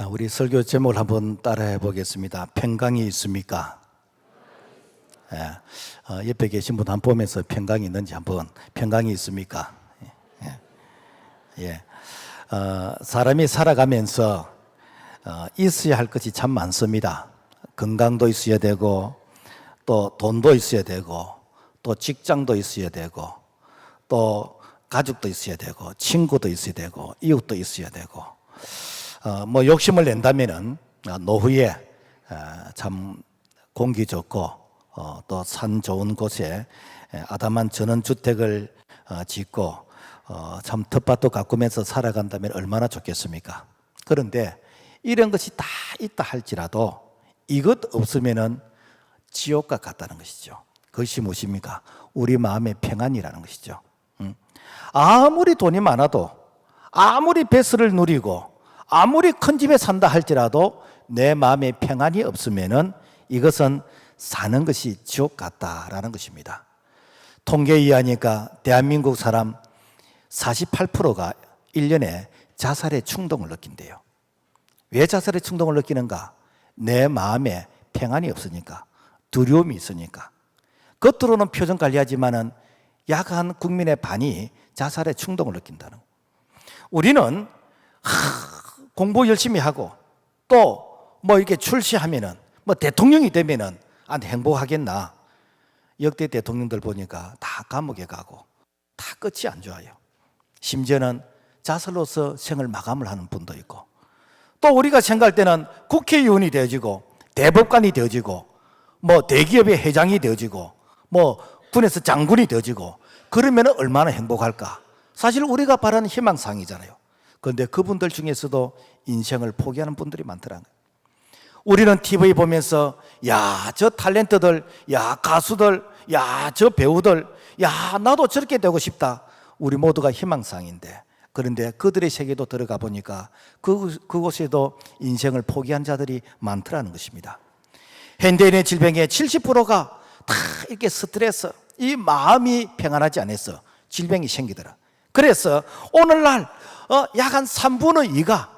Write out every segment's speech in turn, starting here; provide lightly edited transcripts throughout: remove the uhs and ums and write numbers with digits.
우리 설교 제목을 한번 따라해 보겠습니다. 평강이 있습니까? 옆에 계신 분 한번 보면서 평강이 있는지 한번. 평강이 있습니까? 사람이 살아가면서 있어야 할 것이 참 많습니다. 건강도 있어야 되고, 또 돈도 있어야 되고, 또 직장도 있어야 되고, 또 가족도 있어야 되고, 친구도 있어야 되고, 이웃도 있어야 되고, 욕심을 낸다면은 노후에 참 공기 좋고 또 산 좋은 곳에 아담한 전원주택을 짓고 참 텃밭도 가꾸면서 살아간다면 얼마나 좋겠습니까? 그런데 이런 것이 다 있다 할지라도 이것 없으면은 지옥과 같다는 것이죠. 그것이 무엇입니까? 우리 마음의 평안이라는 것이죠. 아무리 돈이 많아도, 아무리 배설을 누리고, 아무리 큰 집에 산다 할지라도 내 마음에 평안이 없으면은 이것은 사는 것이 지옥 같다라는 것입니다. 통계에 의하니까 대한민국 사람 48%가 1년에 자살의 충동을 느낀대요. 왜 자살의 충동을 느끼는가? 내 마음에 평안이 없으니까, 두려움이 있으니까. 겉으로는 표정 관리하지만은 약 한 국민의 반이 자살의 충동을 느낀다는 거예요. 우리는 공부 열심히 하고 또 이렇게 출시하면은 대통령이 되면은 행복하겠나? 역대 대통령들 보니까 다 감옥에 가고 다 끝이 안 좋아요. 심지어는 자살로서 생을 마감을 하는 분도 있고, 또 우리가 생각할 때는 국회의원이 되어지고 대법관이 되어지고 대기업의 회장이 되어지고 군에서 장군이 되어지고 그러면 얼마나 행복할까? 사실 우리가 바라는 희망사항이잖아요. 그런데 그분들 중에서도 인생을 포기하는 분들이 많더라고요. 우리는 TV 보면서 저 탤런트들, 가수들, 저 배우들, 나도 저렇게 되고 싶다. 우리 모두가 희망사항인데, 그런데 그들의 세계도 들어가 보니까 그곳에도 인생을 포기한 자들이 많더라는 것입니다. 현대인의 질병의 70%가 다 이렇게 스트레스, 이 마음이 평안하지 않아서 질병이 생기더라. 그래서 오늘날 약 한 3분의 2가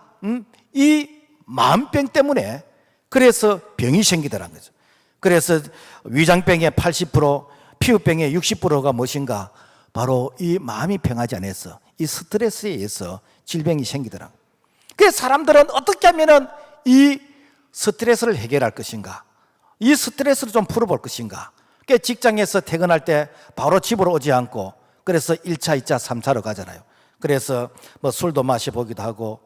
이 마음병 때문에 그래서 병이 생기더라는 거죠. 그래서 위장병의 80%, 피부병의 60%가 무엇인가? 바로 이 마음이 평하지 않아서 이 스트레스에 의해서 질병이 생기더라. 그래서 사람들은 어떻게 하면은 이 스트레스를 해결할 것인가? 이 스트레스를 좀 풀어볼 것인가? 그러니까 직장에서 퇴근할 때 바로 집으로 오지 않고 그래서 1차, 2차, 3차로 가잖아요. 그래서 술도 마셔보기도 하고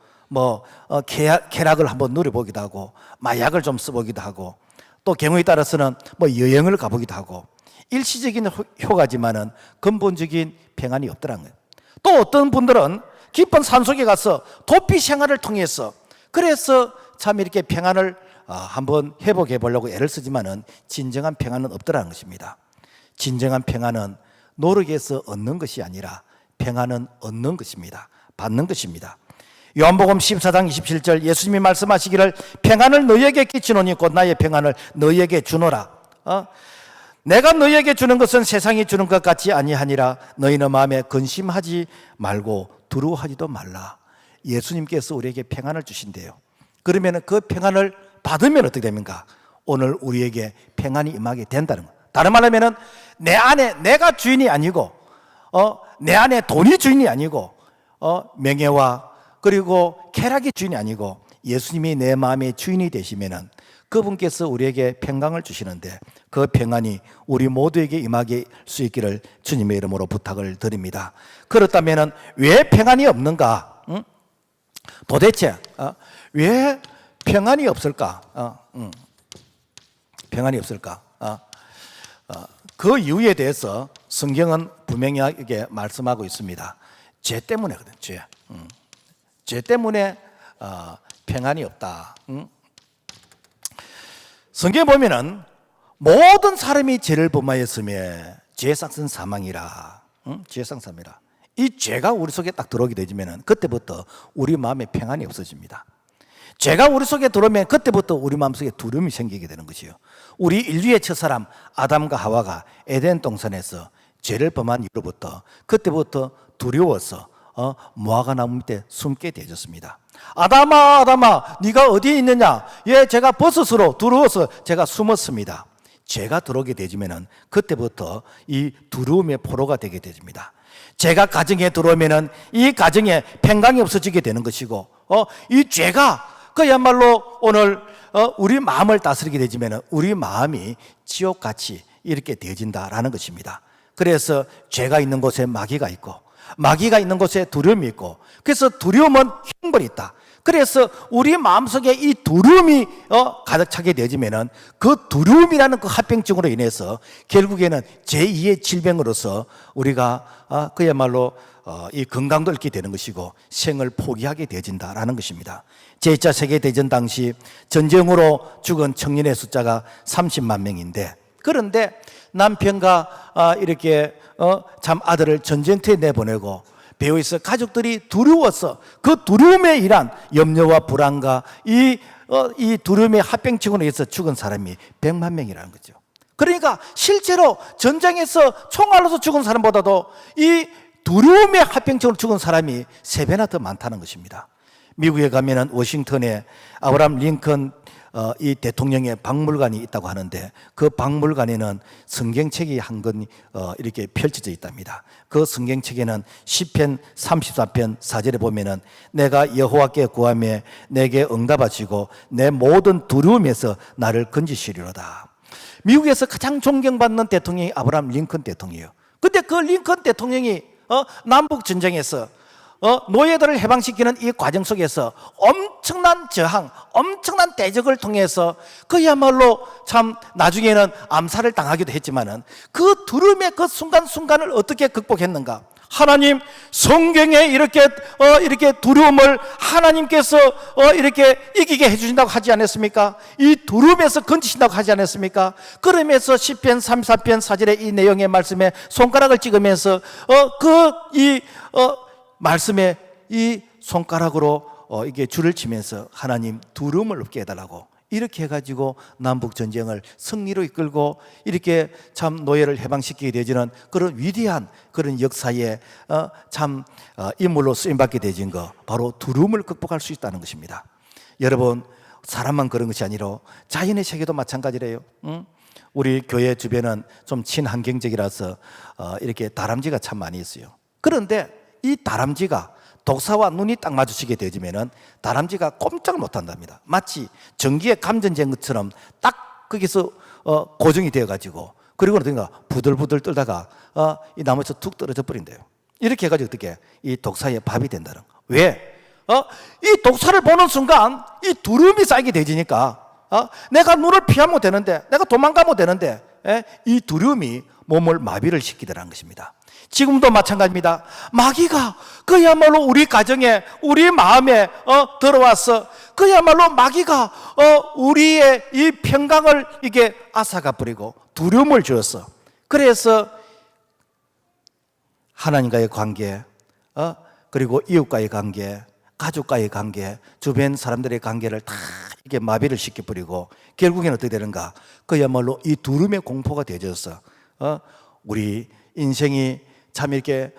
쾌락을 한번 누려보기도 하고 마약을 좀 써보기도 하고 또 경우에 따라서는 여행을 가보기도 하고 일시적인 효과지만은 근본적인 평안이 없더라는 거예요. 또 어떤 분들은 깊은 산속에 가서 도피 생활을 통해서 그래서 참 이렇게 평안을 한번 회복해 보려고 애를 쓰지만은 진정한 평안은 없더라는 것입니다. 진정한 평안은 노력해서 얻는 것이 아니라 평안은 얻는 것입니다. 받는 것입니다. 요한복음 14장 27절 예수님이 말씀하시기를 평안을 너희에게 끼치노니 곧 나의 평안을 너희에게 주노라. 내가 너희에게 주는 것은 세상이 주는 것 같지 아니하니라. 너희는 마음에 근심하지 말고 두려워하지도 말라. 예수님께서 우리에게 평안을 주신대요. 그러면 그 평안을 받으면 어떻게 됩니까? 오늘 우리에게 평안이 임하게 된다는 것. 다른 말로 하면 내 안에 내가 주인이 아니고 내 안에 돈이 주인이 아니고 명예와 그리고 쾌락이 주인이 아니고 예수님이 내 마음의 주인이 되시면은 그분께서 우리에게 평강을 주시는데 그 평안이 우리 모두에게 임하게 수 있기를 주님의 이름으로 부탁을 드립니다. 그렇다면은 왜 평안이 없는가? 도대체 왜 평안이 없을까? 평안이 없을까? 그 이유에 대해서 성경은 분명하게 말씀하고 있습니다. 죄 때문에거든. 죄 때문에 평안이 없다. 성경에 보면은 모든 사람이 죄를 범하였으며 죄의 삭은 사망이라. 죄의 삭은 사망이라. 이 죄가 우리 속에 딱 들어오게 되면은 그때부터 우리 마음에 평안이 없어집니다. 죄가 우리 속에 들어오면 그때부터 우리 마음속에 두려움이 생기게 되는 것이요. 우리 인류의 첫사람 아담과 하와가 에덴 동산에서 죄를 범한 이후로부터 그때부터 두려워서 무화과 나무 밑에 숨게 되어졌습니다. 아담아, 아담아, 네가 어디에 있느냐? 예, 제가 버섯으로 두려워서 제가 숨었습니다. 죄가 들어오게 되지면은 그때부터 이 두려움의 포로가 되게 됩니다. 죄가 가정에 들어오면은 이 가정에 평강이 없어지게 되는 것이고, 이 죄가 그야말로 오늘 우리 마음을 다스리게 되지면은 우리 마음이 지옥같이 이렇게 되어진다라는 것입니다. 그래서 죄가 있는 곳에 마귀가 있고, 마귀가 있는 곳에 두려움이 있고, 그래서 두려움은 형벌이 있다. 그래서 우리 마음속에 이 두려움이 가득 차게 되어지면은 그 두려움이라는 그 합병증으로 인해서 결국에는 제2의 질병으로서 우리가 그야말로 이 건강도 잃게 되는 것이고 생을 포기하게 되어진다라는 것입니다. 제2차 세계대전 당시 전쟁으로 죽은 청년의 숫자가 30만 명인데, 그런데 남편과 이렇게 참 아들을 전쟁터에 내보내고 배후에서 가족들이 두려워서 그 두려움에 의한 염려와 불안과 이 두려움의 합병증으로 해서 죽은 사람이 100만 명이라는 거죠. 그러니까 실제로 전쟁에서 총알로서 죽은 사람보다도 이 두려움의 합병증으로 죽은 사람이 3배나 더 많다는 것입니다. 미국에 가면은 워싱턴에 아브라함 링컨 이 대통령의 박물관이 있다고 하는데, 그 박물관에는 성경책이 한 권 이렇게 펼쳐져 있답니다. 그 성경책에는 시편 34편 4절에 보면은 내가 여호와께 구하며 내게 응답하시고 내 모든 두려움에서 나를 건지시리로다. 미국에서 가장 존경받는 대통령이 아브라함 링컨 대통령이에요. 근데 그 링컨 대통령이 남북 전쟁에서 노예들을 해방시키는 이 과정 속에서 엄청난 저항, 엄청난 대적을 통해서 그야말로 참 나중에는 암살을 당하기도 했지만은 그 두려움의 그 순간순간을 어떻게 극복했는가? 하나님, 성경에 이렇게 두려움을 하나님께서 이렇게 이기게 해주신다고 하지 않았습니까? 이 두려움에서 건지신다고 하지 않았습니까? 그러면서 시편 34편 4절의 이 내용의 말씀에 손가락을 찍으면서 말씀에 이 손가락으로 이게 줄을 치면서 하나님 두려움을 없게 해달라고 이렇게 해가지고 남북 전쟁을 승리로 이끌고 이렇게 참 노예를 해방시키게 되지는 그런 위대한 그런 역사에 참 인물로 쓰임받게 되진 거, 바로 두려움을 극복할 수 있다는 것입니다. 여러분, 사람만 그런 것이 아니라 자연의 세계도 마찬가지래요. 우리 교회 주변은 좀 친환경적이라서 이렇게 다람쥐가 참 많이 있어요. 그런데 이 다람쥐가 독사와 눈이 딱 마주치게 되지면은 다람쥐가 꼼짝을 못 한답니다. 마치 전기에 감전된 것처럼 딱 거기서 고정이 되어 가지고, 그리고 어떤가 부들부들 떨다가 이 나무에서 툭 떨어져 버린대요. 이렇게 해가지고 어떻게 이 독사의 밥이 된다는 거. 왜? 이 독사를 보는 순간 이 두려움이 쌓이게 되지니까 내가 눈을 피하면 되는데, 내가 도망가면 되는데, 이 두려움이 몸을 마비를 시키더라는 것입니다. 지금도 마찬가지입니다. 마귀가 그야말로 우리 가정에, 우리 마음에 들어와서 그야말로 마귀가 우리의 이 평강을 이게 앗아가 버리고 두려움을 주었어. 그래서 하나님과의 관계, 그리고 이웃과의 관계, 가족과의 관계, 주변 사람들의 관계를 다 이게 마비를 시켜버리고 결국에는 어떻게 되는가? 그야말로 이 두려움의 공포가 되어져서 우리 인생이 참 이렇게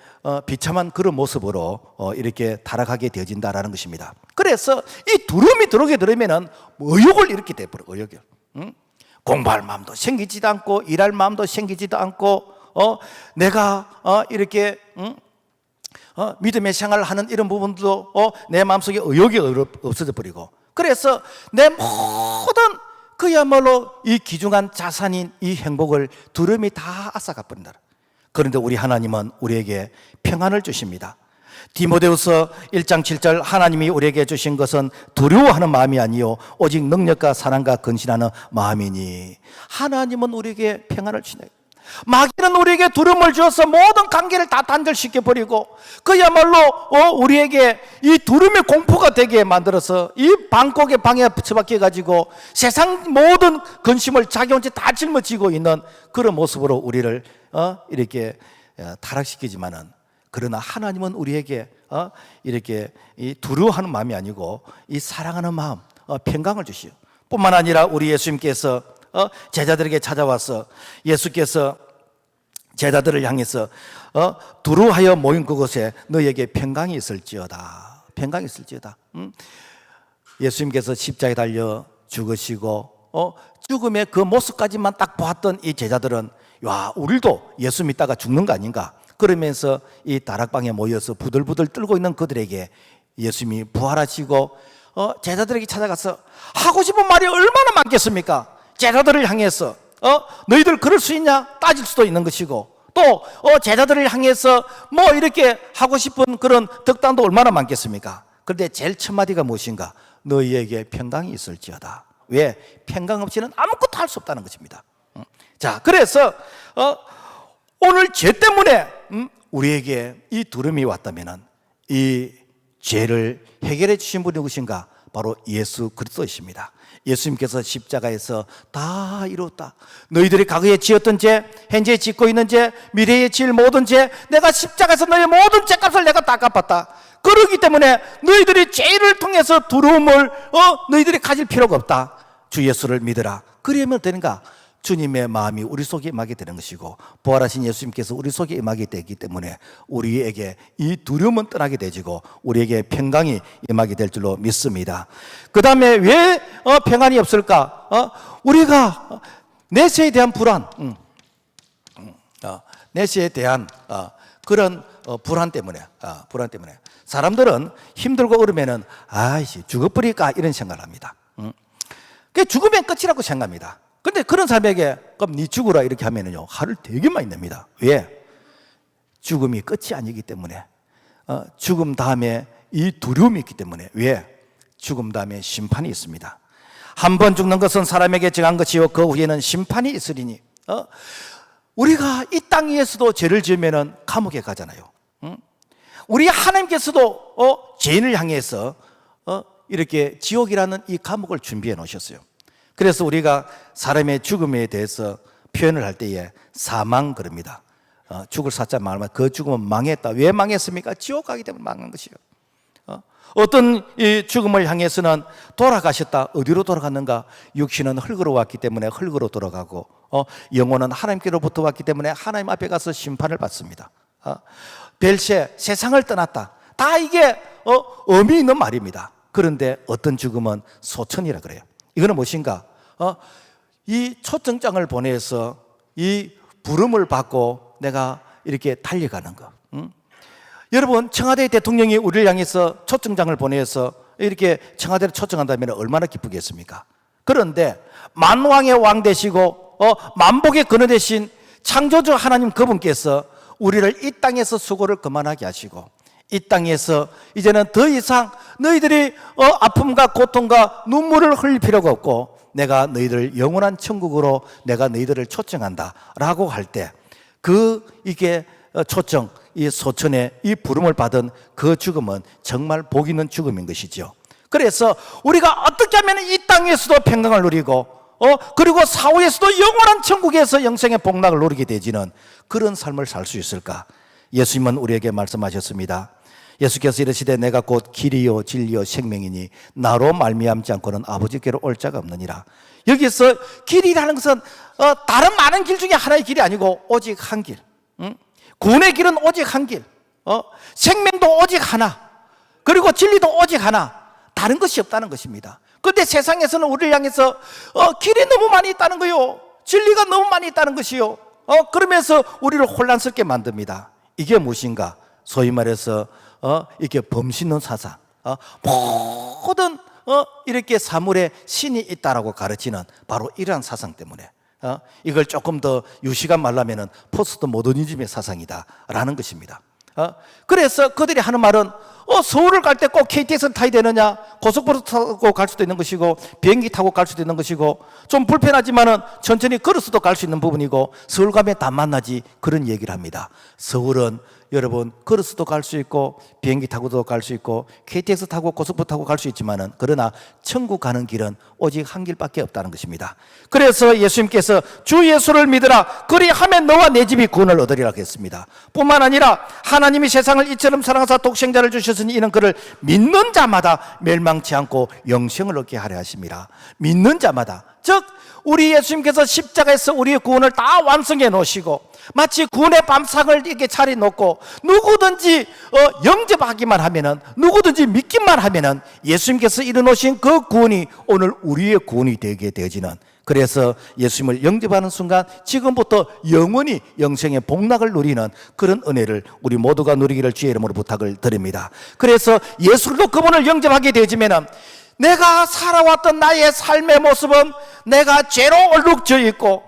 비참한 그런 모습으로 이렇게 타락하게 되어진다라는 것입니다. 그래서 이 두려움이 들어오게 되면은 의욕을 이렇게 돼버려. 의욕을. 공부할 마음도 생기지도 않고 일할 마음도 생기지도 않고 내가 이렇게 믿음의 생활을 하는 이런 부분도 내 마음속에 의욕이 없어져 버리고, 그래서 내 모든 그야말로 이 귀중한 자산인 이 행복을 두려움이 다 앗아가 버린다. 그런데 우리 하나님은 우리에게 평안을 주십니다. 디모데후서 1장 7절, 하나님이 우리에게 주신 것은 두려워하는 마음이 아니요 오직 능력과 사랑과 근신하는 마음이니. 하나님은 우리에게 평안을 주시네. 마귀는 우리에게 두려움을 주어서 모든 관계를 다 단절시켜버리고 그야말로 우리에게 이 두려움의 공포가 되게 만들어서 이 방콕의 방에 처박혀가지고 세상 모든 근심을 자기 혼자 다 짊어지고 있는 그런 모습으로 우리를 이렇게 타락시키지만은, 그러나 하나님은 우리에게 이렇게 이 두려워하는 마음이 아니고 이 사랑하는 마음, 평강을 주시오. 뿐만 아니라 우리 예수님께서 제자들에게 찾아와서 예수께서 제자들을 향해서 두루하여 모인 그곳에 너희에게 평강이 있을지어다. 평강이 있을지어다. 예수님께서 십자가에 달려 죽으시고 죽음의 그 모습까지만 딱 보았던 이 제자들은 야, 우리도 예수 믿다가 죽는 거 아닌가? 그러면서 이 다락방에 모여서 부들부들 떨고 있는 그들에게 예수님이 부활하시고 제자들에게 찾아가서 하고 싶은 말이 얼마나 많겠습니까? 제자들을 향해서 너희들 그럴 수 있냐? 따질 수도 있는 것이고 또 제자들을 향해서 뭐 이렇게 하고 싶은 그런 덕담도 얼마나 많겠습니까? 그런데 제일 첫 마디가 무엇인가? 너희에게 평강이 있을지어다. 왜? 평강 없이는 아무것도 할 수 없다는 것입니다. 자, 그래서 오늘 죄 때문에 우리에게 이 두려움이 왔다면 이 죄를 해결해 주신 분이 누구신가? 바로 예수 그리스도이십니다. 예수님께서 십자가에서 다 이루었다. 너희들이 과거에 지었던 죄, 현재 짓고 있는 죄, 미래에 지을 모든 죄, 내가 십자가에서 너희 모든 죄값을 내가 다 갚았다. 그러기 때문에 너희들이 죄를 통해서 두려움을 너희들이 가질 필요가 없다. 주 예수를 믿으라. 그러면 되는가? 주님의 마음이 우리 속에 임하게 되는 것이고 부활하신 예수님께서 우리 속에 임하게 되기 때문에 우리에게 이 두려움은 떠나게 되지고 우리에게 평강이 임하게 될 줄로 믿습니다. 그 다음에 왜 평안이 없을까? 우리가 내세에 대한 불안, 내세에 대한 그런 불안 때문에 사람들은 힘들고 어려우면은 아이씨 죽어버릴까 이런 생각을 합니다. 그게 죽으면 끝이라고 생각합니다. 근데 그런 사람에게 그럼 네 죽으라 이렇게 하면은요 화를 되게 많이 냅니다. 왜? 죽음이 끝이 아니기 때문에 죽음 다음에 이 두려움이 있기 때문에. 왜? 죽음 다음에 심판이 있습니다. 한 번 죽는 것은 사람에게 정한 것이요 그 후에는 심판이 있으리니. 우리가 이 땅 위에서도 죄를 지으면은 감옥에 가잖아요. 우리 하나님께서도 죄인을 향해서 이렇게 지옥이라는 이 감옥을 준비해 놓으셨어요. 그래서 우리가 사람의 죽음에 대해서 표현을 할 때에 사망 그럽니다. 죽을 사자 말하면 그 죽음은 망했다. 왜 망했습니까? 지옥 가기 때문에 망한 것이요. 어떤 이 죽음을 향해서는 돌아가셨다. 어디로 돌아갔는가? 육신은 흙으로 왔기 때문에 흙으로 돌아가고 영혼은 하나님께로부터 왔기 때문에 하나님 앞에 가서 심판을 받습니다. 벨세 세상을 떠났다. 다 이게 의미 있는 말입니다. 그런데 어떤 죽음은 소천이라 그래요. 이거는 무엇인가? 이 초청장을 보내서 이 부름을 받고 내가 이렇게 달려가는 거. 여러분 청와대 대통령이 우리를 향해서 초청장을 보내서 이렇게 청와대로 초청한다면 얼마나 기쁘겠습니까? 그런데 만왕의 왕 되시고 만복의 근원 되신 창조주 하나님 그분께서 우리를 이 땅에서 수고를 그만하게 하시고 이 땅에서 이제는 더 이상 너희들이 아픔과 고통과 눈물을 흘릴 필요가 없고 내가 너희들을 영원한 천국으로 내가 너희들을 초청한다 라고 할 때 이게 초청, 이 소천의 이 부름을 받은 그 죽음은 정말 복 있는 죽음인 것이죠. 그래서 우리가 어떻게 하면 이 땅에서도 평강을 누리고 그리고 사후에서도 영원한 천국에서 영생의 복락을 누리게 되지는 그런 삶을 살 수 있을까? 예수님은 우리에게 말씀하셨습니다. 예수께서 이르시되 내가 곧 길이요 진리요 생명이니 나로 말미암지 않고는 아버지께로 올 자가 없느니라. 여기서 길이라는 것은 다른 많은 길 중에 하나의 길이 아니고 오직 한 길. 구원의 길은 오직 한 길. 생명도 오직 하나. 그리고 진리도 오직 하나. 다른 것이 없다는 것입니다. 그런데 세상에서는 우리를 향해서 길이 너무 많이 있다는 거요. 진리가 너무 많이 있다는 것이요. 그러면서 우리를 혼란스럽게 만듭니다. 이게 무엇인가? 소위 말해서 이렇게 범신론 사상, 모든 이렇게 사물에 신이 있다라고 가르치는 바로 이러한 사상 때문에 이걸 조금 더 유식한 말로 하면은 포스트 모더니즘의 사상이다라는 것입니다. 그래서 그들이 하는 말은 서울을 갈 때 꼭 KTX 타야 되느냐? 고속버스 타고 갈 수도 있는 것이고 비행기 타고 갈 수도 있는 것이고 좀 불편하지만은 천천히 걸어서도 갈 수 있는 부분이고 서울 가면 다 만나지 그런 얘기를 합니다. 서울은 여러분 걸어서도 갈 수 있고 비행기 타고도 갈 수 있고 KTX 타고 고속버스 타고 갈 수 있지만은 그러나 천국 가는 길은 오직 한 길밖에 없다는 것입니다. 그래서 예수님께서 주 예수를 믿으라 그리하면 너와 내 집이 구원을 얻으리라 했습니다. 뿐만 아니라 하나님이 세상을 이처럼 사랑하사 독생자를 주셨으니 이는 그를 믿는 자마다 멸망치 않고 영생을 얻게 하려 하심이라. 믿는 자마다, 즉 우리 예수님께서 십자가에서 우리의 구원을 다 완성해 놓으시고 마치 구원의 밤상을 이렇게 차려놓고 누구든지 영접하기만 하면은, 누구든지 믿기만 하면은 예수님께서 이뤄놓으신 그 구원이 오늘 우리의 구원이 되게 되어지는, 그래서 예수님을 영접하는 순간 지금부터 영원히 영생의 복락을 누리는 그런 은혜를 우리 모두가 누리기를 주의 이름으로 부탁을 드립니다. 그래서 예수도 그분을 영접하게 되어지면은 내가 살아왔던 나의 삶의 모습은 내가 죄로 얼룩져 있고,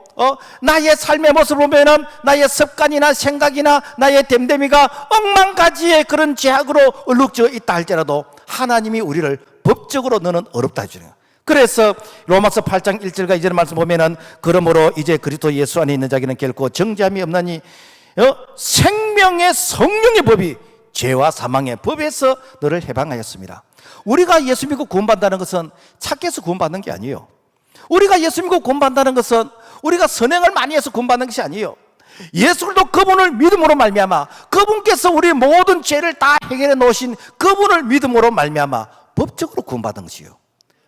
나의 삶의 모습을 보면은 나의 습관이나 생각이나 나의 됨됨이가 억만 가지의 그런 죄악으로 얼룩져 있다 할지라도 하나님이 우리를 법적으로 너는 어렵다 해주는 거예요. 그래서 로마서 8장 1절과 2절 말씀 보면은 그러므로 이제 그리스도 예수 안에 있는 자에게는 결코 정죄함이 없나니 생명의 성령의 법이 죄와 사망의 법에서 너를 해방하였습니다. 우리가 예수 믿고 구원받는다는 것은 착해서 구원받는 게 아니에요. 우리가 예수 믿고 구원받는다는 것은 우리가 선행을 많이 해서 구원받는 것이 아니에요. 예수도 그분을 믿음으로 말미암아, 그분께서 우리 모든 죄를 다 해결해 놓으신 그분을 믿음으로 말미암아 법적으로 구원받은 것이에요.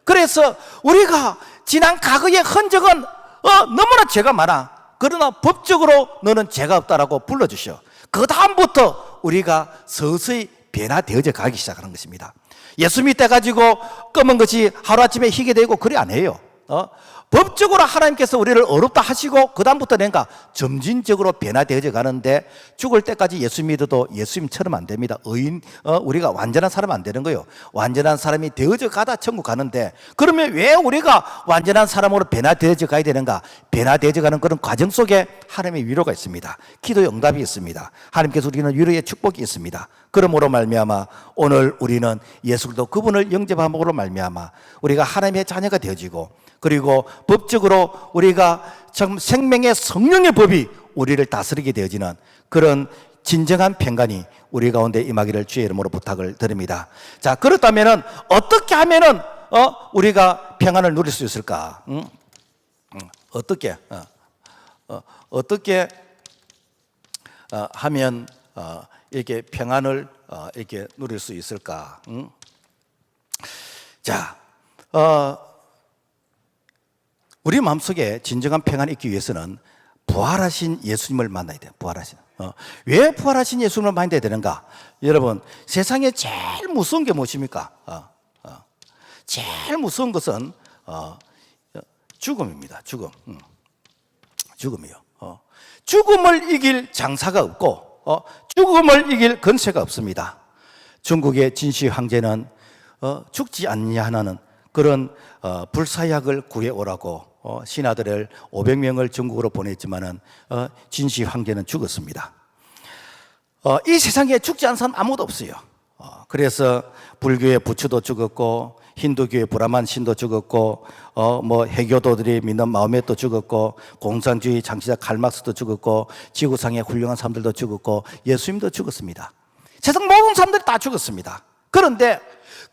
그래서 우리가 지난 과거의 흔적은 너무나 죄가 많아. 그러나 법적으로 너는 죄가 없다라고 불러주셔. 그 다음부터 우리가 서서히 변화되어져 가기 시작하는 것입니다. 예수 믿대 가지고 검은 것이 하루아침에 희게 되고 그래 안 해요. 법적으로 하나님께서 우리를 어렵다 하시고 그 다음부터 내가 점진적으로 변화되어져 가는데, 죽을 때까지 예수 믿어도 예수님처럼 안 됩니다. 우리가 완전한 사람 안 되는 거예요. 완전한 사람이 되어져 가다 천국 가는데, 그러면 왜 우리가 완전한 사람으로 변화되어져 가야 되는가? 변화되어져 가는 그런 과정 속에 하나님의 위로가 있습니다. 기도의 응답이 있습니다. 하나님께서 우리는 위로의 축복이 있습니다. 그러므로 말미암아 오늘 우리는 예수 그리스도 그분을 영접함으로 말미암아 우리가 하나님의 자녀가 되어지고, 그리고 법적으로 우리가 참 생명의 성령의 법이 우리를 다스리게 되어지는 그런 진정한 평강이 우리 가운데 임하기를 주의 이름으로 부탁을 드립니다. 자, 그렇다면은 어떻게 하면은 우리가 평안을 누릴 수 있을까? 어떻게 하면 이렇게 평안을 이렇게 누릴 수 있을까? 자, 우리 마음속에 진정한 평안이 있기 위해서는 부활하신 예수님을 만나야 돼요. 왜 부활하신 예수님을 만나야 되는가? 여러분, 세상에 제일 무서운 게 무엇입니까? 제일 무서운 것은 죽음입니다. 죽음이요. 죽음을 이길 장사가 없고 죽음을 이길 권세가 없습니다. 중국의 진시 황제는 죽지 않냐 하는 그런 불사약을 구해오라고 신하들을 500명을 중국으로 보냈지만은 진시 황제는 죽었습니다. 이 세상에 죽지 않은 사람 아무도 없어요. 그래서 불교의 부처도 죽었고, 힌두교의 브라만 신도 죽었고, 해교도들이 믿는 마호메도 죽었고, 공산주의 창시자 칼막스도 죽었고, 지구상의 훌륭한 사람들도 죽었고, 예수님도 죽었습니다. 세상 모든 사람들이 다 죽었습니다. 그런데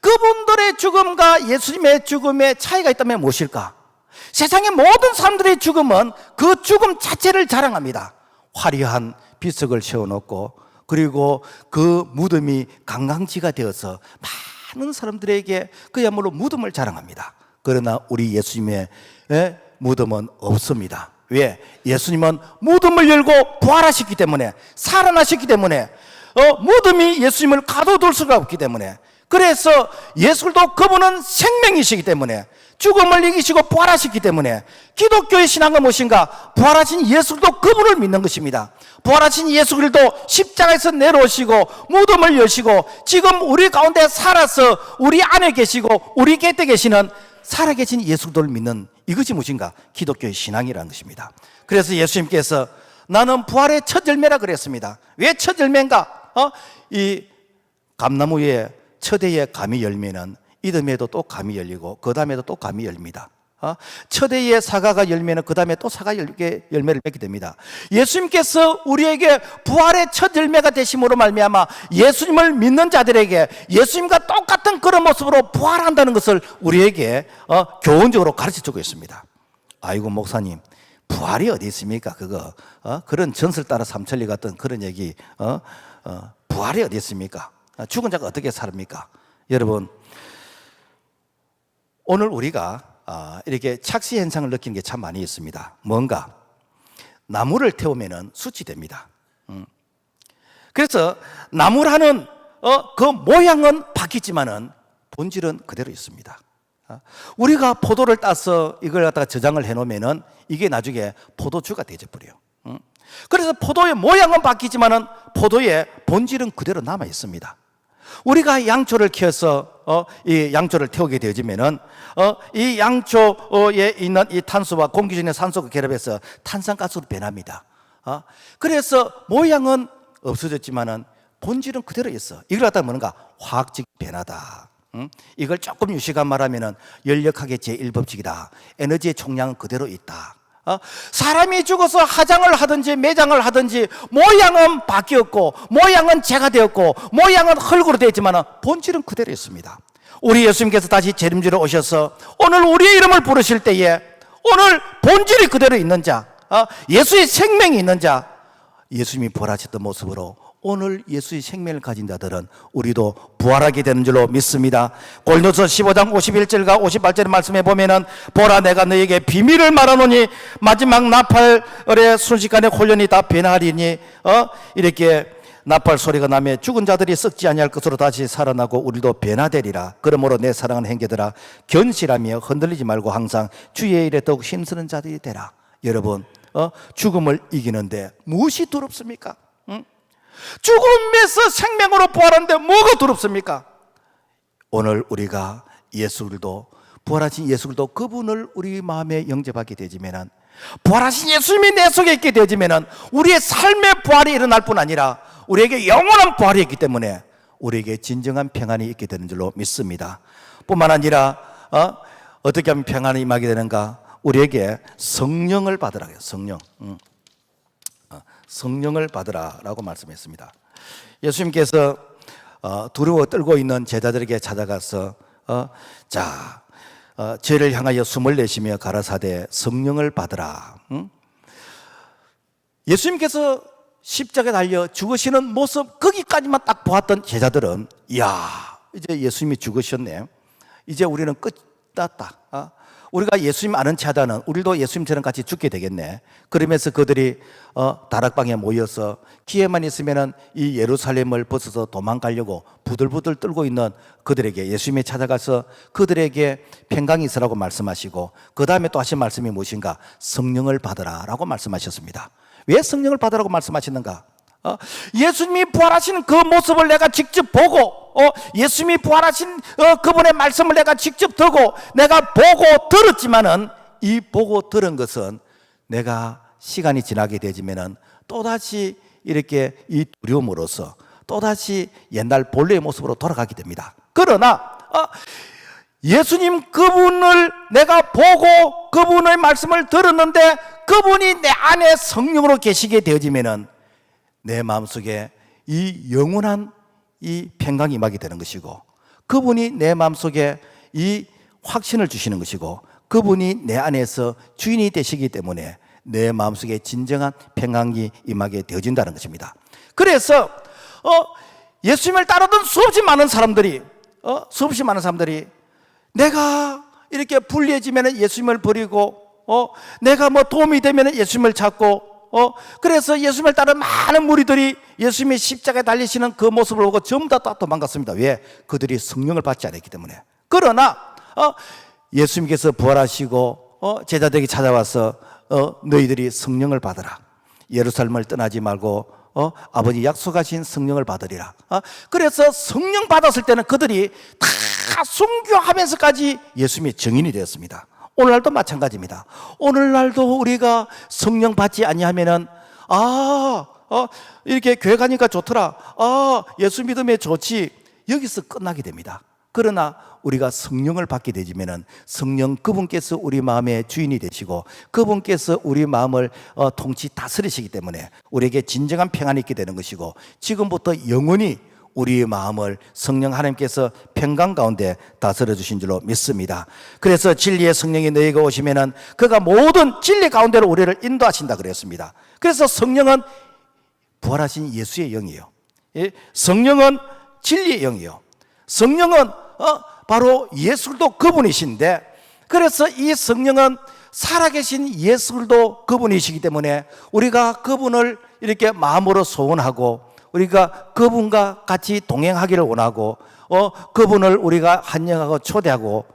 그분들의 죽음과 예수님의 죽음의 차이가 있다면 무엇일까? 세상의 모든 사람들의 죽음은 그 죽음 자체를 자랑합니다. 화려한 비석을 세워놓고, 그리고 그 무덤이 관광지가 되어서 많은 사람들에게 그야말로 무덤을 자랑합니다. 그러나 우리 예수님의 무덤은 없습니다. 왜? 예수님은 무덤을 열고 부활하셨기 때문에, 살아나셨기 때문에, 무덤이 예수님을 가둬둘 수가 없기 때문에, 그래서 예수도 그분은 생명이시기 때문에, 죽음을 이기시고 부활하셨기 때문에 기독교의 신앙은 무엇인가? 부활하신 예수도 그분을 믿는 것입니다. 부활하신 예수 그리스도 십자가에서 내려오시고 무덤을 여시고 지금 우리 가운데 살아서 우리 안에 계시고 우리 곁에 계시는 살아계신 예수 그리스도를 믿는 이것이 무엇인가? 기독교의 신앙이라는 것입니다. 그래서 예수님께서 나는 부활의 첫 열매라 그랬습니다. 왜 첫 열매인가? 이 감나무 위에 첫 해의 감이 열매는 이듬해도 또 감이 열리고 그 다음에도 또 감이 열립니다. 첫 해의 사과가 열매는 그 다음에 또 사과 열매를 맺게 됩니다. 예수님께서 우리에게 부활의 첫 열매가 되심으로 말미암아 예수님을 믿는 자들에게 예수님과 똑같은 그런 모습으로 부활한다는 것을 우리에게 교훈적으로 가르쳐주고 있습니다. 아이고 목사님, 부활이 어디 있습니까? 그런 전설 따라 삼천리 같은 그런 얘기, 부활이 어디 있습니까? 죽은 자가 어떻게 삽니까? 여러분, 오늘 우리가 이렇게 착시 현상을 느끼는 게 참 많이 있습니다. 뭔가 나무를 태우면은 숯이 됩니다. 그래서 나무라는 그 모양은 바뀌지만은 본질은 그대로 있습니다. 우리가 포도를 따서 이걸 갖다가 저장을 해놓으면은 이게 나중에 포도주가 되어버려요. 그래서 포도의 모양은 바뀌지만은 포도의 본질은 그대로 남아 있습니다. 우리가 양초를 키워서 이 양초를 태우게 되어지면은 이 양초에 있는 이 탄소와 공기 중의 산소가 결합해서 탄산가스로 변합니다. 그래서 모양은 없어졌지만은 본질은 그대로 있어. 이걸 갖다 뭔가 화학적 변화다. 이걸 조금 유식한 말하면은 열역학의 제1법칙이다. 에너지의 총량은 그대로 있다. 사람이 죽어서 화장을 하든지 매장을 하든지 모양은 바뀌었고 모양은 재가 되었고 모양은 흙으로 되었지만 본질은 그대로 있습니다. 우리 예수님께서 다시 재림주로 오셔서 오늘 우리의 이름을 부르실 때에 오늘 본질이 그대로 있는 자, 예수의 생명이 있는 자, 예수님이 부활하셨던 모습으로 오늘 예수의 생명을 가진 자들은 우리도 부활하게 되는 줄로 믿습니다. 고린도서 15장 51절과 58절의 말씀에 보면은 보라 내가 너에게 비밀을 말하노니 마지막 나팔의 순식간에 혼련이 다 변하리니 이렇게 나팔 소리가 나며 죽은 자들이 썩지 아니할 것으로 다시 살아나고 우리도 변화되리라. 그러므로 내 사랑하는 형제들아 견실하며 흔들리지 말고 항상 주의 일에 더욱 힘쓰는 자들이 되라. 여러분 죽음을 이기는데 무엇이 두렵습니까? 죽음에서 생명으로 부활하는데 뭐가 두렵습니까? 오늘 우리가 예수도 부활하신 예수도 그분을 우리 마음에 영접하게 되지면은 부활하신 예수님이 내 속에 있게 되지면은 우리의 삶의 부활이 일어날 뿐 아니라 우리에게 영원한 부활이 있기 때문에 우리에게 진정한 평안이 있게 되는 줄로 믿습니다. 뿐만 아니라 어떻게 하면 평안이 임하게 되는가? 우리에게 성령을 받으라 해요. 성령을 받으라라고 말씀했습니다. 예수님께서 두려워 떨고 있는 제자들에게 찾아가서 죄를 향하여 숨을 내쉬며 가라사대 성령을 받으라. 예수님께서 십자가에 달려 죽으시는 모습 거기까지만 딱 보았던 제자들은 이야 이제 예수님이 죽으셨네. 이제 우리는 끝났다. 우리가 예수님 아는 체 하다는 우리도 예수님처럼 같이 죽게 되겠네. 그러면서 그들이 다락방에 모여서 기회만 있으면은 이 예루살렘을 벗어서 도망가려고 부들부들 떨고 있는 그들에게 예수님이 찾아가서 그들에게 평강이 있으라고 말씀하시고 그 다음에 또 하신 말씀이 무엇인가? 성령을 받으라라고 말씀하셨습니다. 왜 성령을 받으라고 말씀하시는가? 예수님이 부활하신 그 모습을 내가 직접 보고 예수님이 부활하신 그분의 말씀을 내가 직접 듣고 내가 보고 들었지만은 이 보고 들은 것은 내가 시간이 지나게 되지면은 또다시 이렇게 이 두려움으로써 또다시 옛날 본래의 모습으로 돌아가게 됩니다. 그러나 예수님 그분을 내가 보고 그분의 말씀을 들었는데 그분이 내 안에 성령으로 계시게 되어지면은 내 마음속에 이 영원한 이 평강이 임하게 되는 것이고 그분이 내 마음속에 이 확신을 주시는 것이고 그분이 내 안에서 주인이 되시기 때문에 내 마음속에 진정한 평강이 임하게 되어진다는 것입니다. 그래서 예수님을 따르던 수없이 많은 사람들이 내가 이렇게 불리해지면 예수님을 버리고 내가 뭐 도움이 되면 예수님을 찾고 그래서 예수님을 따른 많은 무리들이 예수님이 십자가에 달리시는 그 모습을 보고 전부 다 도망갔습니다. 왜? 그들이 성령을 받지 않았기 때문에. 그러나 예수님께서 부활하시고 제자들에게 찾아와서 너희들이 성령을 받으라. 예루살렘을 떠나지 말고 아버지 약속하신 성령을 받으리라. 그래서 성령 받았을 때는 그들이 다 순교하면서까지 예수님의 증인이 되었습니다. 오늘날도 마찬가지입니다. 오늘날도 우리가 성령 받지 아니하면은 이렇게 교회 가니까 좋더라. 예수 믿음에 좋지. 여기서 끝나게 됩니다. 그러나 우리가 성령을 받게 되지면은 성령 그분께서 우리 마음의 주인이 되시고 그분께서 우리 마음을 통치 다스리시기 때문에 우리에게 진정한 평안이 있게 되는 것이고 지금부터 영원히 우리의 마음을 성령 하나님께서 평강 가운데 다스려 주신 줄로 믿습니다. 그래서 진리의 성령이 너희에게 오시면은 그가 모든 진리 가운데로 우리를 인도하신다 그랬습니다. 그래서 성령은 부활하신 예수의 영이에요. 성령은 진리의 영이에요. 성령은 바로 예수도 그분이신데 그래서 이 성령은 살아계신 예수도 그분이시기 때문에 우리가 그분을 이렇게 마음으로 소원하고 우리가 그분과 같이 동행하기를 원하고 그분을 우리가 환영하고 초대하고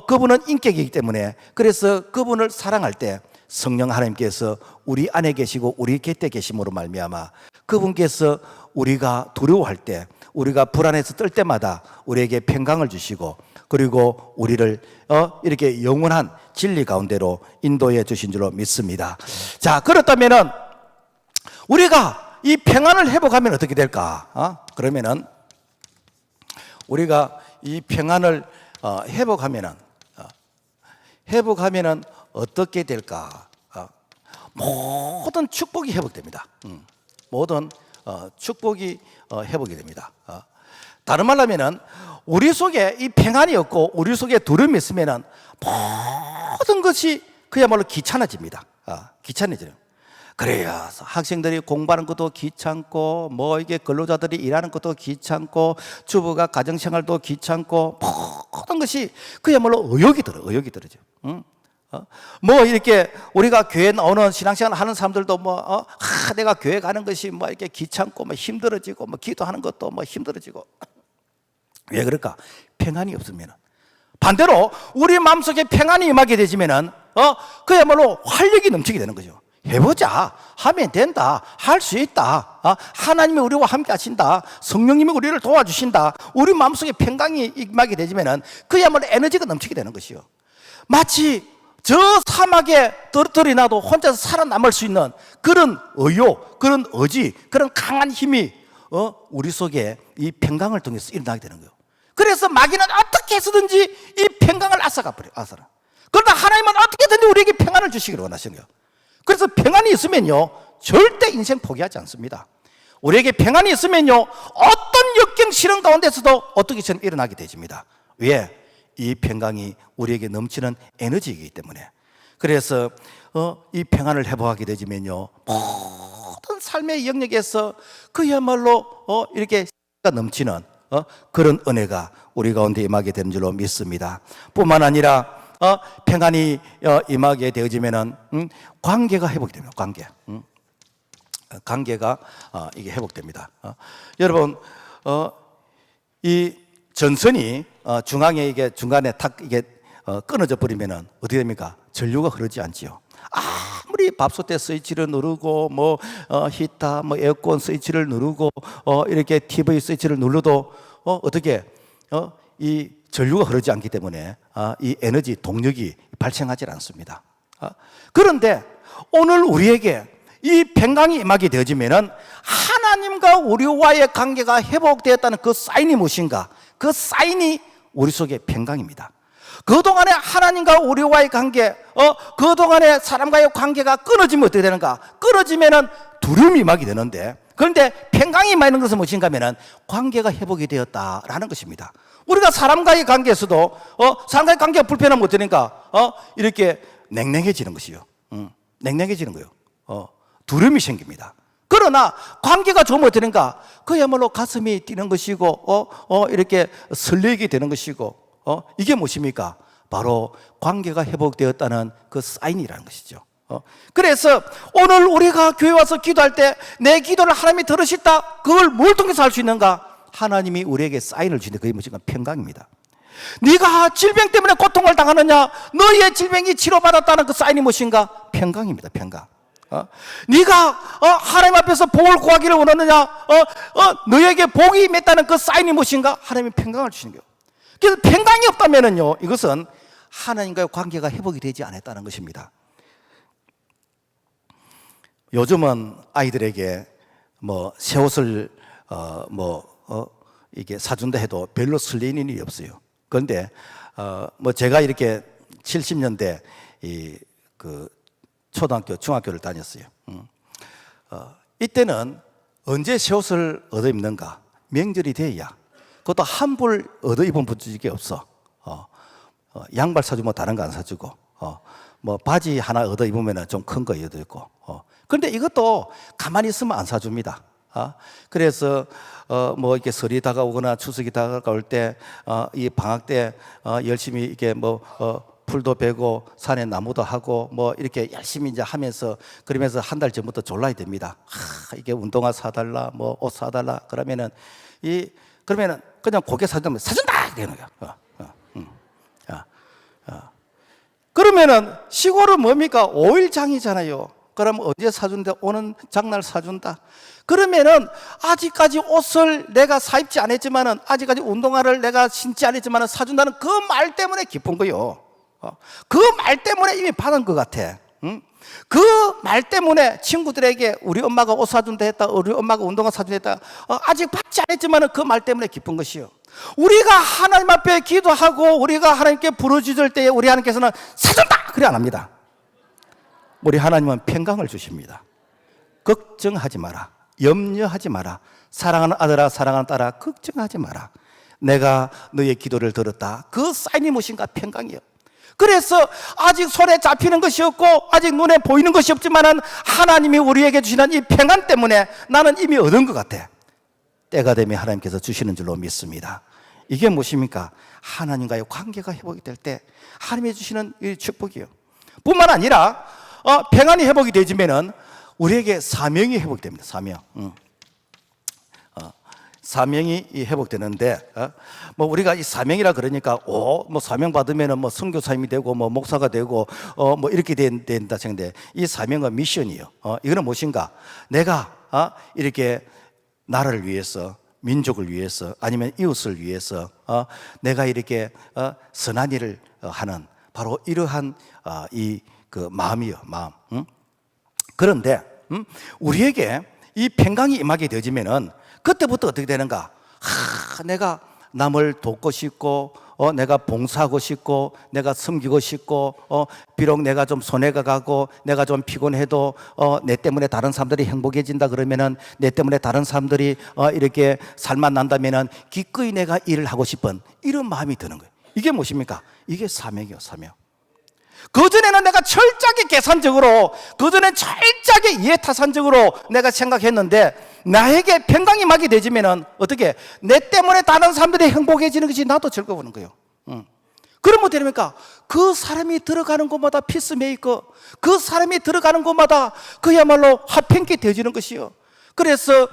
그분은 인격이기 때문에 그래서 그분을 사랑할 때 성령 하나님께서 우리 안에 계시고 우리 곁에 계심으로 말미암아 그분께서 우리가 두려워할 때 우리가 불안해서 떨 때마다 우리에게 평강을 주시고 그리고 우리를 이렇게 영원한 진리 가운데로 인도해 주신 줄로 믿습니다. 자, 그렇다면은 우리가 이 평안을 회복하면 어떻게 될까? 그러면은 우리가 이 평안을 회복하면은 어떻게 될까? 모든 축복이 회복됩니다. 모든 축복이 회복이 됩니다. 다른 말로 하면은 우리 속에 이 평안이 없고 우리 속에 두려움이 있으면은 모든 것이 그야말로 귀찮아집니다. 귀찮아져요. 그래요. 학생들이 공부하는 것도 귀찮고 뭐 이게 근로자들이 일하는 것도 귀찮고 주부가 가정생활도 귀찮고 모든 것이 그야말로 의욕이 들어죠. 뭐 이렇게 우리가 교회 나오는 신앙생활 하는 사람들도 내가 교회 가는 것이 뭐 이렇게 귀찮고 뭐 힘들어지고 뭐 기도하는 것도 뭐 힘들어지고 왜 그럴까? 평안이 없으면. 반대로 우리 마음속에 평안이 임하게 되지면은 그야말로 활력이 넘치게 되는 거죠. 해보자. 하면 된다. 할 수 있다. 하나님이 우리와 함께 하신다. 성령님이 우리를 도와주신다. 우리 마음속에 평강이 임하게 되지면은 그야말로 에너지가 넘치게 되는 것이요. 마치 저 사막에 떨어뜨려 놔도 혼자서 살아남을 수 있는 그런 의욕, 그런 의지, 그런 강한 힘이 우리 속에 이 평강을 통해서 일어나게 되는 거예요. 그래서 마귀는 어떻게 해서든지 이 평강을 앗아가 버려요. 그러나 하나님은 어떻게든지 우리에게 평안을 주시기를 원하시는 거예요. 그래서 평안이 있으면요 절대 인생 포기하지 않습니다. 우리에게 평안이 있으면요 어떤 역경 시련 가운데서도 어떻게처럼 일어나게 되집니다. 왜? 이 평강이 우리에게 넘치는 에너지이기 때문에. 그래서 이 평안을 회복하게 되지면요 모든 삶의 영역에서 그야말로 이렇게 넘치는 그런 은혜가 우리 가운데 임하게 되는 줄로 믿습니다. 뿐만 아니라 평안이 임하게 되어지면은 관계가 회복이 됩니다. 관계가 이게 회복됩니다. 여러분 이 전선이 중앙에 이게 중간에 탁 이게 끊어져 버리면은 어떻게 됩니까? 전류가 흐르지 않지요. 아무리 밥솥에 스위치를 누르고 뭐 히터, 뭐 에어컨 스위치를 누르고 이렇게 TV 스위치를 눌러도 어떻게 이 전류가 흐르지 않기 때문에 이 에너지 동력이 발생하지 않습니다. 그런데 오늘 우리에게 이 평강이 임하게 되어지면은 하나님과 우리와의 관계가 회복되었다는 그 사인이 무엇인가? 그 사인이 우리 속에 평강입니다. 그동안에 하나님과 우리와의 관계, 그동안에 사람과의 관계가 끊어지면 어떻게 되는가? 끊어지면은 두려움이 임하게 되는데, 그런데 평강이 임하는 것은 무엇인가 하면은 관계가 회복이 되었다라는 것입니다. 우리가 사람과의 관계에서도 사람과의 관계가 불편하면 어떻게 되는가? 이렇게 냉랭해지는 것이요. 냉랭해지는 거예요. 두려움이 생깁니다. 그러나 관계가 좋으면 어떻게 되는가? 그야말로 가슴이 뛰는 것이고 이렇게 설레게 되는 것이고 이게 무엇입니까? 바로 관계가 회복되었다는 그 사인이라는 것이죠. 그래서 오늘 우리가 교회 와서 기도할 때 내 기도를 하나님이 들으셨다. 그걸 뭘 통해서 할 수 있는가? 하나님이 우리에게 사인을 주는데 그게 무엇인가? 평강입니다. 네가 질병 때문에 고통을 당하느냐? 너의 질병이 치료받았다는 그 사인이 무엇인가? 평강입니다. 평강. 네가 하나님 앞에서 복을 구하기를 원하느냐? 너에게 복이 맺다는 그 사인이 무엇인가? 하나님이 평강을 주시는 거예요. 그래서 평강이 없다면은요, 이것은 하나님과의 관계가 회복이 되지 않았다는 것입니다. 요즘은 아이들에게 뭐 새 옷을 이게 사준다 해도 별로 설레이는 일이 없어요. 그런데 뭐 제가 이렇게 70년대 그 초등학교, 중학교를 다녔어요. 이때는 언제 새 옷을 얻어 입는가? 명절이 돼야. 그것도 한 벌 얻어 입은 분들이 없어. 양말 사주면 다른 거 안 사주고, 뭐 바지 하나 얻어 입으면 좀 큰 거 얻어 입고. 그런데 이것도 가만히 있으면 안 사줍니다. 그래서 뭐 이렇게 설이 다가오거나 추석이 다가올 때 이 방학 때 열심히 이렇게 뭐 풀도 베고 산에 나무도 하고 뭐 이렇게 열심히 이제 하면서 그러면서 한 달 전부터 졸라야 됩니다. 이게 운동화 사달라, 뭐 옷 사달라 그러면은 그러면은 그냥 고개 사준다면 사준다 되는 거야. 그러면은 시골은 뭡니까? 5일장이잖아요. 그럼 언제 사준다? 오는 장날 사준다. 그러면은 아직까지 옷을 내가 사입지 않았지만은 아직까지 운동화를 내가 신지 않았지만은 사준다는 그 말 때문에 기쁜 거요. 그 말 때문에 이미 받은 것 같아. 그 말 때문에 친구들에게 우리 엄마가 옷 사준다 했다, 우리 엄마가 운동화 사준다 했다, 아직 받지 않았지만은 그 말 때문에 기쁜 것이요. 우리가 하나님 앞에 기도하고 우리가 하나님께 부르짖을 때에 우리 하나님께서는 사준다! 그래 안 합니다. 우리 하나님은 평강을 주십니다. 걱정하지 마라. 염려하지 마라. 사랑하는 아들아, 사랑하는 딸아, 걱정하지 마라. 내가 너의 기도를 들었다. 그 사인이 무엇인가? 평강이요. 그래서 아직 손에 잡히는 것이 없고 아직 눈에 보이는 것이 없지만은 하나님이 우리에게 주시는 이 평안 때문에 나는 이미 얻은 것 같아. 때가 되면 하나님께서 주시는 줄로 믿습니다. 이게 무엇입니까? 하나님과의 관계가 회복이 될 때 하나님이 주시는 이 축복이요. 뿐만 아니라 평안이 회복이 되지면은 우리에게 사명이 회복됩니다. 사명이 회복되는데, 뭐 우리가 이 사명이라 그러니까 뭐 사명 받으면은 뭐 선교사님이 되고 뭐 목사가 되고 뭐 이렇게 된다 생각데, 이 사명은 미션이요. 이거는 무엇인가? 내가 이렇게 나라를 위해서, 민족을 위해서, 아니면 이웃을 위해서 내가 이렇게 선한 일을 하는 바로 이러한 그 마음이요, 마음. 그런데 우리에게 이 평강이 임하게 되지면은 그때부터 어떻게 되는가? 내가 남을 돕고 싶고 내가 봉사하고 싶고 내가 섬기고 싶고 비록 내가 좀 손해가 가고 내가 좀 피곤해도 내 때문에 다른 사람들이 행복해진다 그러면은, 내 때문에 다른 사람들이 이렇게 살만 난다면은 기꺼이 내가 일을 하고 싶은 이런 마음이 드는 거예요. 이게 무엇입니까? 이게 사명이요, 사명. 그전에는 내가 철저하게 계산적으로, 그전엔 철저하게 이해타산적으로 내가 생각했는데, 나에게 평강이 임하게 되지면은 어떻게? 내 때문에 다른 사람들이 행복해지는 것이 나도 즐거워하는 거예요. 그러면 어떻게 됩니까? 그 사람이 들어가는 곳마다 피스메이커, 그 사람이 들어가는 곳마다 그야말로 화평케 되어지는 것이요. 그래서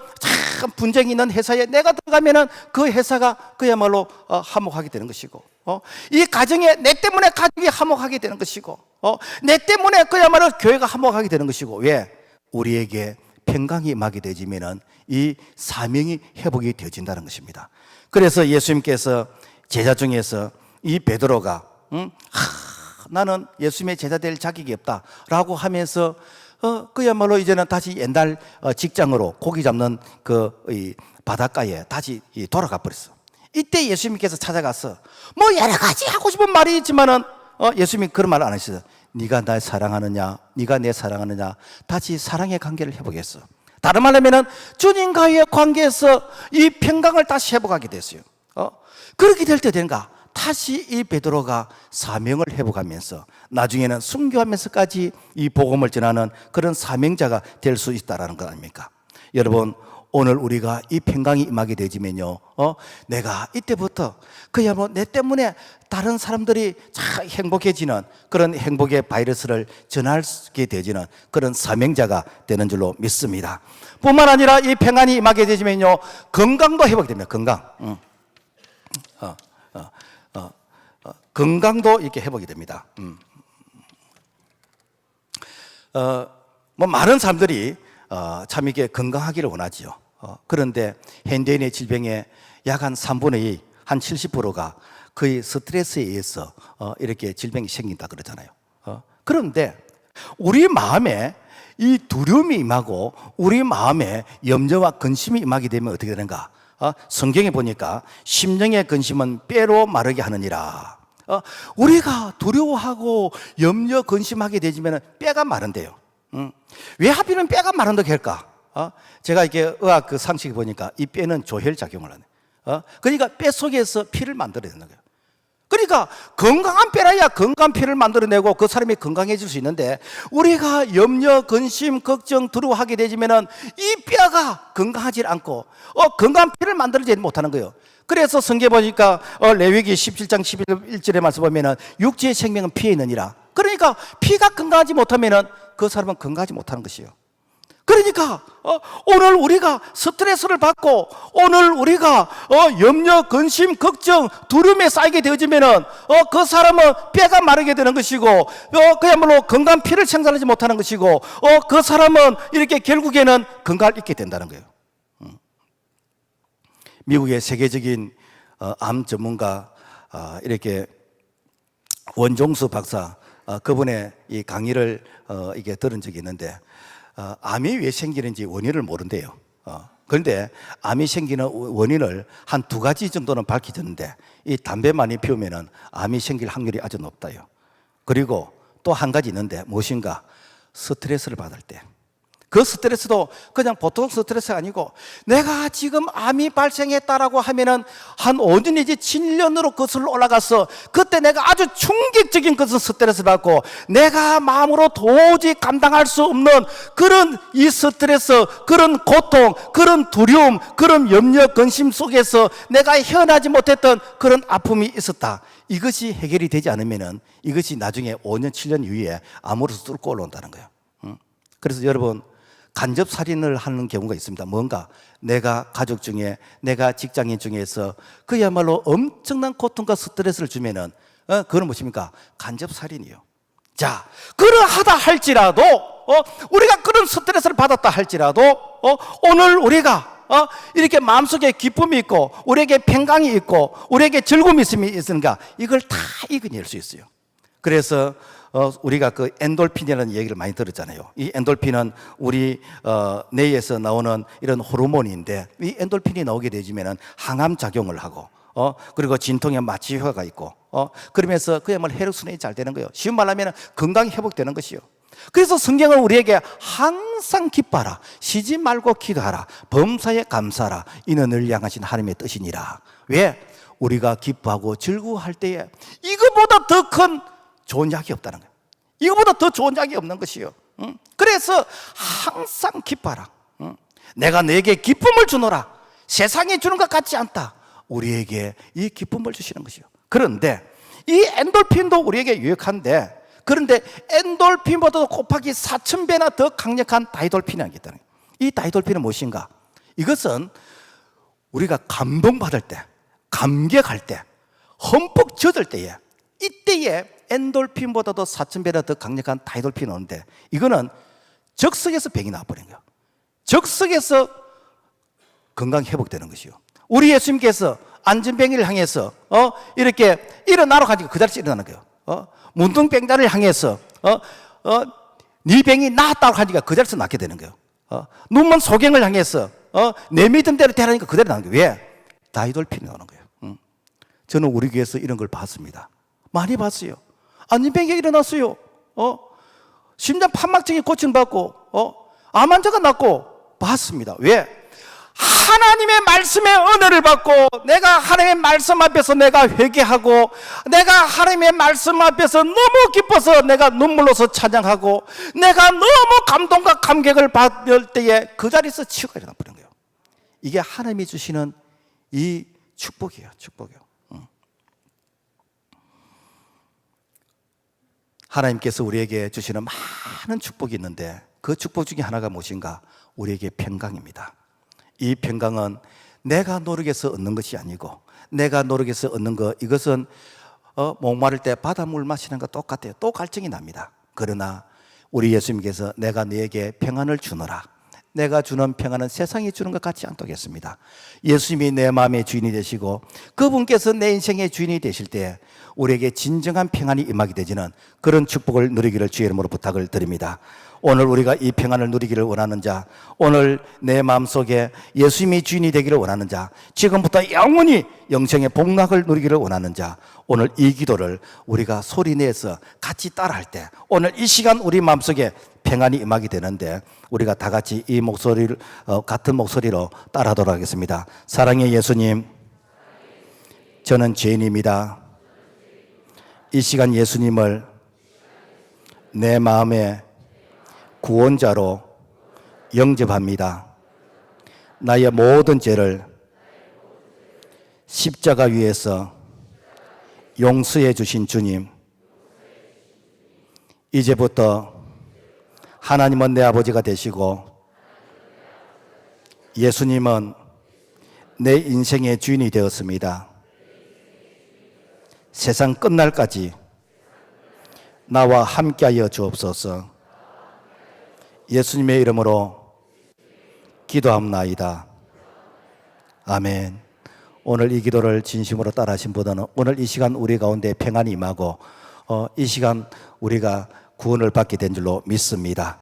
참 분쟁이 있는 회사에 내가 들어가면은 그 회사가 그야말로 화목하게 되는 것이고, 이 가정에 내 때문에 가족이 화목하게 되는 것이고, 내 때문에 그야말로 교회가 화목하게 되는 것이고. 왜? 우리에게 평강이 임하게 되지면은 이 사명이 회복이 되어진다는 것입니다. 그래서 예수님께서 제자 중에서 이 베드로가 나는 예수님의 제자 될 자격이 없다라고 하면서 그야말로 이제는 다시 옛날 직장으로 고기 잡는 이 바닷가에 다시 돌아가 버렸어. 이때 예수님께서 찾아가서 뭐 여러 가지 하고 싶은 말이 있지만은 예수님이 그런 말 안 하셨어요. 네가 날 사랑하느냐, 네가 내 사랑하느냐, 다시 사랑의 관계를 회복했어. 다른 말로 하면은 주님과의 관계에서 이 평강을 다시 회복하게 됐어요. 그렇게 될 때 되는가? 다시 이 베드로가 사명을 회복하면서 나중에는 순교하면서까지 이 복음을 전하는 그런 사명자가 될 수 있다라는 것 아닙니까? 여러분, 오늘 우리가 이 평강이 임하게 되지면요, 내가 이때부터 그야말로 내 때문에 다른 사람들이 참 행복해지는 그런 행복의 바이러스를 전하게 되지는 그런 사명자가 되는 줄로 믿습니다. 뿐만 아니라 이 평안이 임하게 되지면요, 건강도 회복됩니다. 건강도 이렇게 회복이 됩니다. 뭐 많은 사람들이 참 이게 건강하기를 원하지요. 그런데 현대인의 질병의 약 한 3분의 2, 한 70%가 거의 스트레스에 의해서 이렇게 질병이 생긴다 그러잖아요. 그런데 우리 마음에 이 두려움이 임하고 우리 마음에 염려와 근심이 임하게 되면 어떻게 되는가? 성경에 보니까 심령의 근심은 뼈로 마르게 하느니라. 우리가 두려워하고 염려 근심하게 되면 뼈가 마른대요. 왜 하필이면 뼈가 마른다고 할까? 제가 이렇게 의학 그 상식을 보니까 이 뼈는 조혈작용을 하네. 그러니까 뼈 속에서 피를 만들어야 된다는 거예요. 그러니까 건강한 뼈라야 건강한 피를 만들어내고 그 사람이 건강해질 수 있는데, 우리가 염려, 근심, 걱정, 두려워하게 되지면은 이 뼈가 건강하지 않고 건강한 피를 만들어내지 못하는 거예요. 그래서 성경에 보니까 레위기 17장 11절의 말씀 보면은 육체의 생명은 피에 있느니라. 그러니까 피가 건강하지 못하면은 그 사람은 건강하지 못하는 것이요. 그러니까 오늘 우리가 스트레스를 받고 오늘 우리가 염려, 근심, 걱정, 두려움에 쌓이게 되어지면은 그 사람은 뼈가 마르게 되는 것이고 그야말로 건강한 피를 생산하지 못하는 것이고 그 사람은 이렇게 결국에는 건강을 잃게 된다는 거예요. 미국의 세계적인 암 전문가 이렇게 원종수 박사 그분의 이 강의를 이게 들은 적이 있는데 암이 왜 생기는지 원인을 모른대요. 그런데 암이 생기는 원인을 한 2가지 정도는 밝혀졌는데 이 담배 많이 피우면은 암이 생길 확률이 아주 높다요. 그리고 또 한 가지 있는데 무엇인가? 스트레스를 받을 때. 그 스트레스도 그냥 보통 스트레스가 아니고 내가 지금 암이 발생했다라고 하면은 한 5년 내지 7년으로 거슬러 올라가서 그때 내가 아주 충격적인 것은 스트레스를 받고 내가 마음으로 도저히 감당할 수 없는 그런 이 스트레스, 그런 고통, 그런 두려움, 그런 염려, 근심 속에서 내가 헤어나지 못했던 그런 아픔이 있었다. 이것이 해결이 되지 않으면은 이것이 나중에 5년, 7년 이후에 암으로서 뚫고 올라온다는 거예요. 그래서 여러분 간접살인을 하는 경우가 있습니다. 뭔가 내가 가족 중에 내가 직장인 중에서 그야말로 엄청난 고통과 스트레스를 주면은 그건 무엇입니까? 간접살인이요. 자, 그러하다 할지라도 우리가 그런 스트레스를 받았다 할지라도 오늘 우리가 이렇게 마음속에 기쁨이 있고 우리에게 평강이 있고 우리에게 즐거움이 있으니까 이걸 다 이겨낼 수 있어요. 그래서 우리가 그 엔돌핀이라는 얘기를 많이 들었잖아요. 이 엔돌핀은 우리 뇌에서 나오는 이런 호르몬인데 이 엔돌핀이 나오게 되지면은 항암 작용을 하고 그리고 진통에 마취 효과가 있고 그러면서 그야말로 혈액순환이 잘 되는 거예요. 쉬운 말로 하면 건강이 회복되는 것이요. 그래서 성경은 우리에게 항상 기뻐하라, 쉬지 말고 기도하라, 범사에 감사하라, 이는 늘 향하신 하나님의 뜻이니라. 왜? 우리가 기뻐하고 즐거워할 때에 이거보다 더 큰 좋은 약이 없다는 거예요. 이거보다 더 좋은 약이 없는 것이요. 그래서 항상 기뻐하라. 내가 너에게 기쁨을 주노라. 세상에 주는 것 같지 않다. 우리에게 이 기쁨을 주시는 것이요. 그런데 이 엔돌핀도 우리에게 유익한데 그런데 엔돌핀보다도 곱하기 4,000배나 더 강력한 다이돌핀이 있다는 거예요. 이 다이돌핀은 무엇인가? 이것은 우리가 감동받을 때, 감격할 때, 흠뻑 젖을 때에 이때에 엔돌핀보다도 4,000배나 더 강력한 다이돌핀이 오는데 이거는 적석에서 병이 나와버린 거예요. 적석에서 건강 회복되는 것이요. 우리 예수님께서 안전병이를 향해서 이렇게 일어나러 가지고 그 자리에서 일어나는 거예요. 문둥병자를 향해서 네 병이 나았다고 하니까 그 자리에서 낫게 되는 거예요. 눈먼 소경을 향해서 내 믿음대로 되라니까 그대로 나는 거예요. 왜? 다이돌핀이 나오는 거예요. 저는 우리 교회에서 이런 걸 봤습니다. 많이 봤어요. 안전병이 일어났어요. 심장 판막증이 고침받고 암 환자가 낫고 봤습니다. 왜? 하나님의 말씀의 은혜를 받고 내가 하나님의 말씀 앞에서 내가 회개하고 내가 하나님의 말씀 앞에서 너무 기뻐서 내가 눈물로서 찬양하고 내가 너무 감동과 감격을 받을 때에 그 자리에서 치유가 일어나 버린 거예요. 이게 하나님이 주시는 이 축복이에요. 축복이에요. 하나님께서 우리에게 주시는 많은 축복이 있는데 그 축복 중에 하나가 무엇인가? 우리에게 평강입니다. 이 평강은 내가 노력해서 얻는 것이 아니고 내가 노력해서 얻는 것 이것은 목마를 때 바닷물 마시는 것 똑같아요. 또 갈증이 납니다. 그러나 우리 예수님께서 내가 너에게 평안을 주노라. 내가 주는 평안은 세상이 주는 것 같지 않겠습니다. 예수님이 내 마음의 주인이 되시고 그분께서 내 인생의 주인이 되실 때 우리에게 진정한 평안이 임하게 되지는 그런 축복을 누리기를 주의 이름으로 부탁을 드립니다. 오늘 우리가 이 평안을 누리기를 원하는 자, 오늘 내 마음속에 예수님이 주인이 되기를 원하는 자, 지금부터 영원히 영생의 복락을 누리기를 원하는 자, 오늘 이 기도를 우리가 소리내서 같이 따라할 때 오늘 이 시간 우리 마음속에 평안이 임하게 되는데 우리가 다 같이 이 목소리를 같은 목소리로 따라하도록 하겠습니다. 사랑의 예수님, 저는 죄인입니다. 이 시간 예수님을 내 마음에 구원자로 영접합니다. 나의 모든 죄를 십자가 위에서 용서해 주신 주님, 이제부터 하나님은 내 아버지가 되시고 예수님은 내 인생의 주인이 되었습니다. 세상 끝날까지 나와 함께하여 주옵소서. 예수님의 이름으로 기도합나이다. 아멘. 오늘 이 기도를 진심으로 따라하신 분들은 오늘 이 시간 우리 가운데 평안이 임하고 이 시간 우리가 구원을 받게 된 줄로 믿습니다.